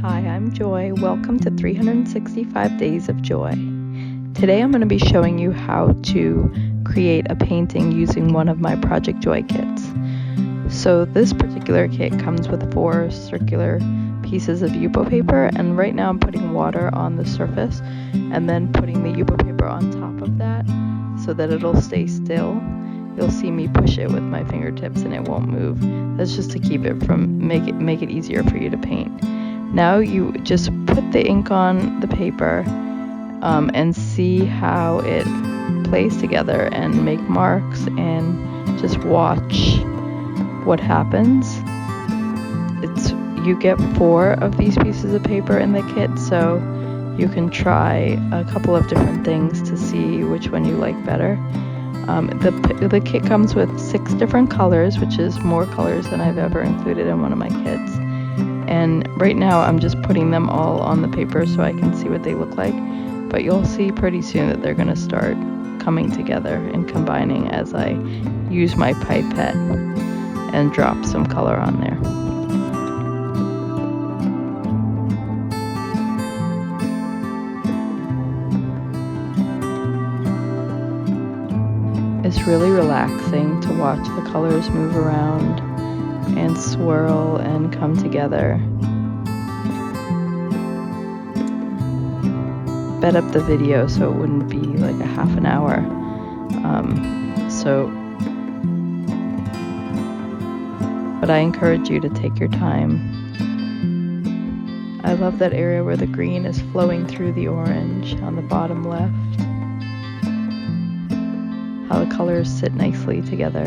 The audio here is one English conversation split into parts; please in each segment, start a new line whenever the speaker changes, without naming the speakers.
Hi, I'm Joy. Welcome to 365 Days of Joy. Today I'm going to be showing you how to create a painting using one of my Project Joy kits. So this particular kit comes with 4 circular pieces of Yupo paper, and right now I'm putting water on the surface and then putting the Yupo paper on top of that so that it'll stay still. You'll see me push it with my fingertips and it won't move. That's just to keep it from make it easier for you to paint. Now you just put the ink on the paper and see how it plays together and make marks and just watch what happens. You get 4 of these pieces of paper in the kit, so you can try a couple of different things to see which one you like better. The kit comes with 6 different colors, which is more colors than I've ever included in one of my kits. And right now I'm just putting them all on the paper so I can see what they look like. But you'll see pretty soon that they're going to start coming together and combining as I use my pipette and drop some color on there. It's really relaxing to watch the colors move around and swirl and come together. Sped up the video so it wouldn't be like a half an hour. But I encourage you to take your time. I love that area where the green is flowing through the orange on the bottom left. How the colors sit nicely together.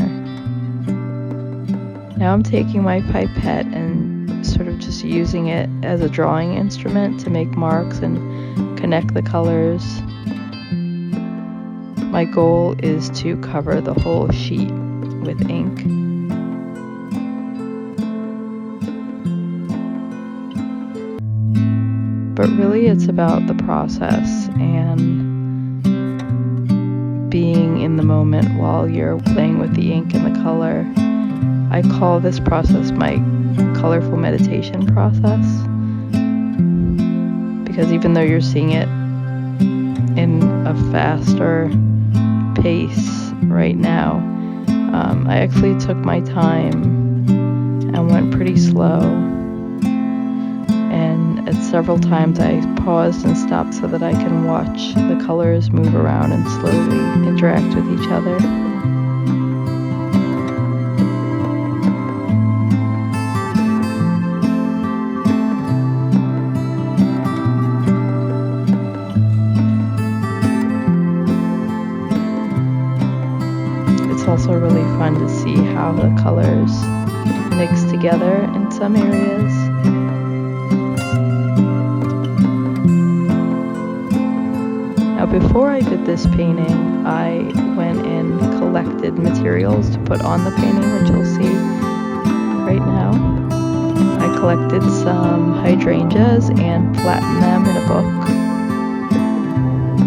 Now I'm taking my pipette and sort of just using it as a drawing instrument to make marks and connect the colors. My goal is to cover the whole sheet with ink. But really it's about the process and being in the moment while you're playing with the ink and the color. I call this process my colorful meditation process, because even though you're seeing it in a faster pace right now, I actually took my time and went pretty slow, and at several times I paused and stopped so that I can watch the colors move around and slowly interact with each other. It's also really fun to see how the colors mix together in some areas. Now, before I did this painting, I went and collected materials to put on the painting, which you'll see right now. I collected some hydrangeas and flattened them in a book.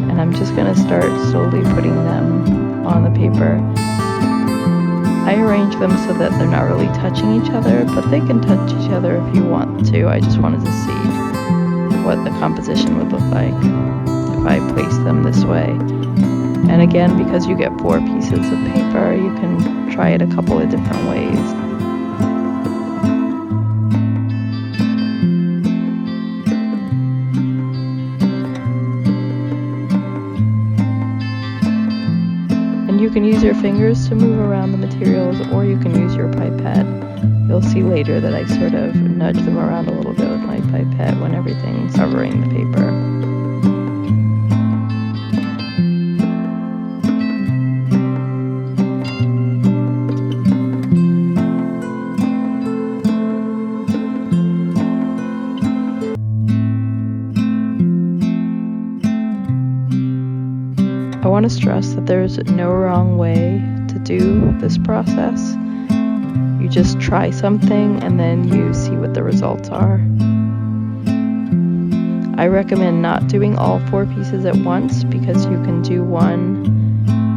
And I'm just going to start slowly putting them on the paper. I arrange them so that they're not really touching each other, but they can touch each other if you want to. I just wanted to see what the composition would look like if I place them this way. And again, because you get 4 pieces of paper, you can try it a couple of different ways. You can use your fingers to move around the materials, or you can use your pipette. You'll see later that I sort of nudge them around a little bit with my pipette when everything's covering the paper. I want to stress that there's no wrong way to do this process. You just try something and then you see what the results are. I recommend not doing all 4 pieces at once, because you can do one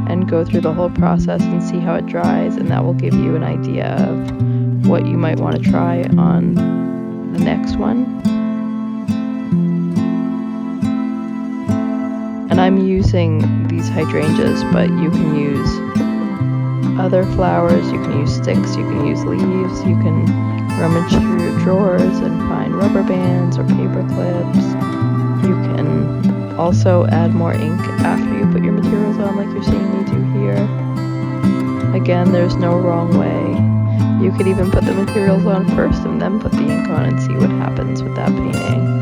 and go through the whole process and see how it dries, and that will give you an idea of what you might want to try on the next one. I'm using these hydrangeas, but you can use other flowers, you can use sticks, you can use leaves, you can rummage through your drawers and find rubber bands or paper clips. You can also add more ink after you put your materials on, like you're seeing me do here. Again, there's no wrong way. You could even put the materials on first and then put the ink on and see what happens with that painting.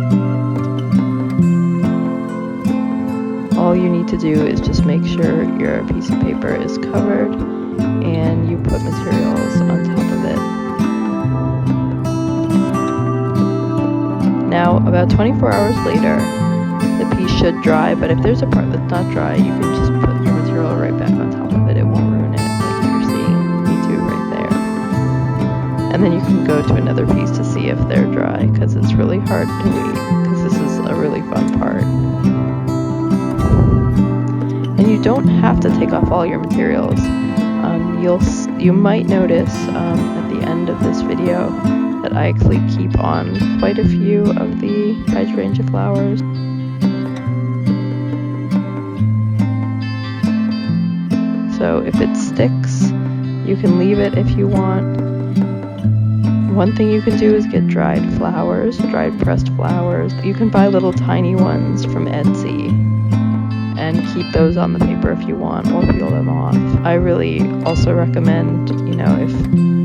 All you need to do is just make sure your piece of paper is covered and you put materials on top of it. Now, about 24 hours later, the piece should dry, but if there's a part that's not dry, you can just put your material right back on top of it. It won't ruin it, like you're seeing me do right there. And then you can go to another piece to see if they're dry, because it's really hard to wait, because this is a really fun part. And you don't have to take off all your materials. You might notice at the end of this video that I actually keep on quite a few of the hydrangea flowers. So if it sticks, you can leave it if you want. One thing you can do is get dried flowers, dried pressed flowers. You can buy little tiny ones from Etsy and keep those on the paper if you want, or peel them off. I really also recommend, if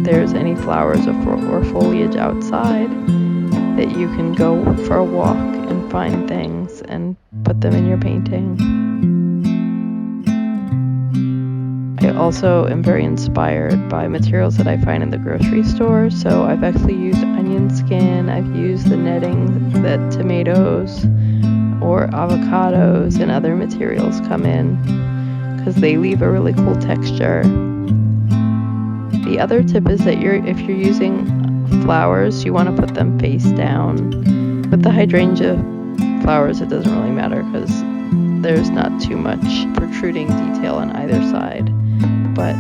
there's any flowers or foliage outside, that you can go for a walk and find things and put them in your painting. I also am very inspired by materials that I find in the grocery store. So I've actually used onion skin, I've used the netting that tomatoes or avocados and other materials come in, because they leave a really cool texture. The other tip is that if you're using flowers, you want to put them face down. With the hydrangea flowers, it doesn't really matter because there's not too much protruding detail on either side. But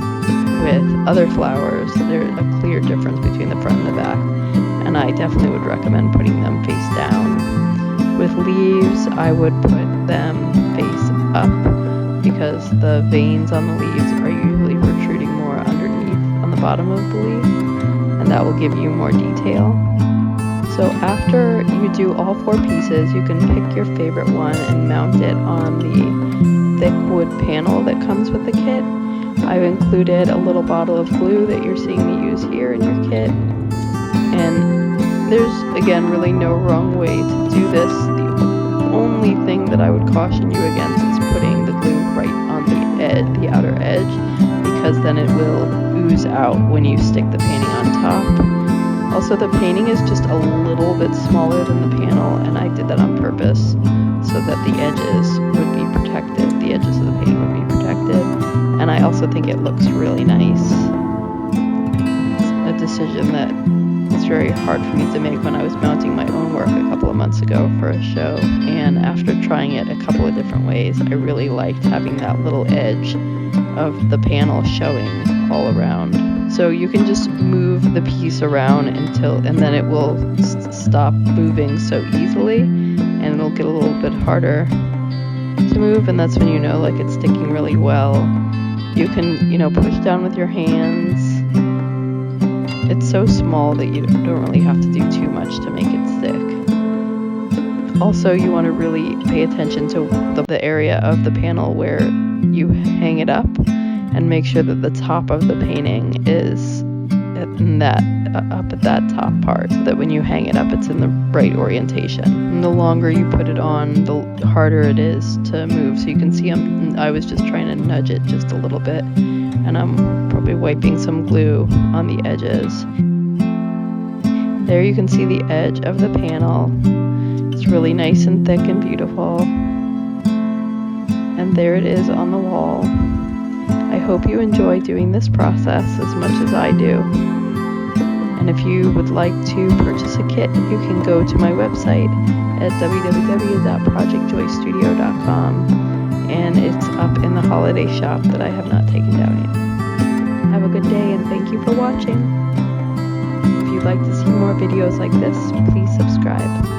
with other flowers, there's a clear difference between the front and the back, and I definitely would recommend putting them face down. With leaves, I would put them face up, because the veins on the leaves are usually protruding more underneath on the bottom of the leaf, and that will give you more detail. So after you do all 4 pieces, you can pick your favorite one and mount it on the thick wood panel that comes with the kit. I've included a little bottle of glue that you're seeing me use here in your kit, and there's, again, really no wrong way to do this. The only thing that I would caution you against is putting the glue right on the outer edge, because then it will ooze out when you stick the painting on top. Also, the painting is just a little bit smaller than the panel, and I did that on purpose so that the edges would be protected, the edges of the painting would be protected, and I also think it looks really nice. It's a decision that was very hard for me to make when I was mounting my own work a couple of months ago for a show, and after trying it a couple of different ways, I really liked having that little edge of the panel showing all around. So you can just move the piece around and then it will stop moving so easily, and it'll get a little bit harder to move, and that's when you know like it's sticking really well. You can, push down with your hands. It's so small that you don't really have to do too much to make it stick. Also, you want to really pay attention to the area of the panel where you hang it up, and make sure that the top of the painting is up at that top part, so that when you hang it up, it's in the right orientation. And the longer you put it on, the harder it is to move. So you can see I was just trying to nudge it just a little bit, and I'm probably wiping some glue on the edges. There you can see the edge of the panel. It's really nice and thick and beautiful. And there it is on the wall. I hope you enjoy doing this process as much as I do. And if you would like to purchase a kit, you can go to my website at www.projectjoystudio.com, and it's up in the holiday shop that I have not taken down yet. Have a good day, and thank you for watching. If you'd like to see more videos like this, please subscribe.